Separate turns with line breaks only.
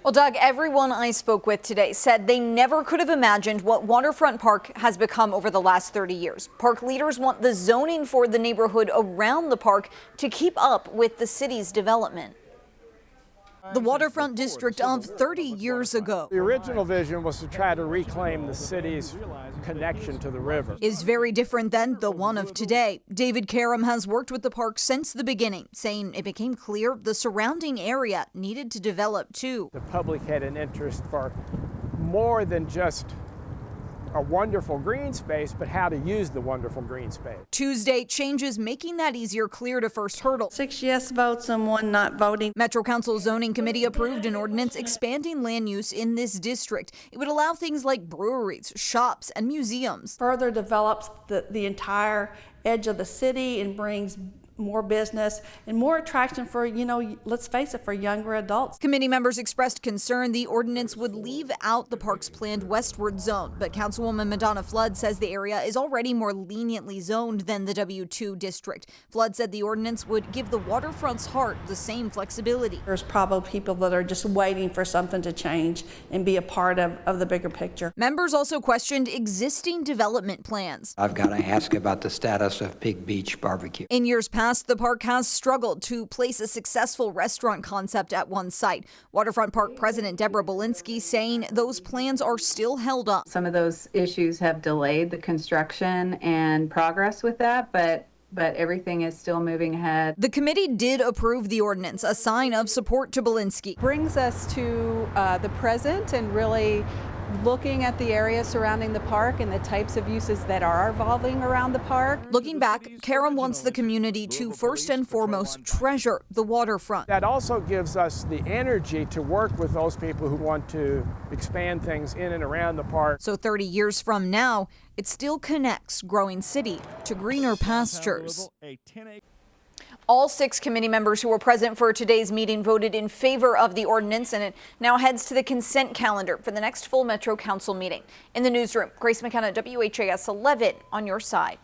Well, Doug, everyone I spoke with today said they never could have imagined what Waterfront Park has become over the last 30 years. Park leaders want the zoning for the neighborhood around the park to keep up with the city's development. The waterfront district of 30 years ago.
The original vision was to try to reclaim the city's connection to the river.
Is very different than the one of today. David Karam has worked with the park since the beginning, saying it became clear the surrounding area needed to develop too.
The public had an interest for more than just a wonderful green space, but how to use the wonderful green space.
Tuesday, changes making that easier cleared a first hurdle.
6 yes votes and 1 not voting.
Metro Council Zoning Committee approved an ordinance expanding land use in this district. It would allow things like breweries, shops, and museums.
Further develops the entire edge of the city and brings more business and more attraction for, let's face it, for younger adults.
Committee members expressed concern the ordinance would leave out the park's planned westward zone, but Councilwoman Madonna Flood says the area is already more leniently zoned than the W2 district. Flood said the ordinance would give the waterfront's heart the same flexibility.
There's probably people that are just waiting for something to change and be a part of the bigger picture.
Members also questioned existing development plans.
I've got to ask about the status of Pig Beach Barbecue.
In years past, the park has struggled to place a successful restaurant concept at one site. Waterfront Park President Deborah Belinsky saying those plans are still held up.
Some of those issues have delayed the construction and progress with that, but everything is still moving ahead.
The committee did approve the ordinance, a sign of support to Belinsky.
Brings us to the present and really looking at the area surrounding the park and the types of uses that are evolving around the park.
Looking back, Karam wants the community to first and foremost treasure the waterfront.
That also gives us the energy to work with those people who want to expand things in and around the park.
So 30 years from now, it still connects growing city to greener pastures. All 6 committee members who were present for today's meeting voted in favor of the ordinance, and it now heads to the consent calendar for the next full Metro Council meeting. In the newsroom, Grace McKenna, WHAS 11 on your side.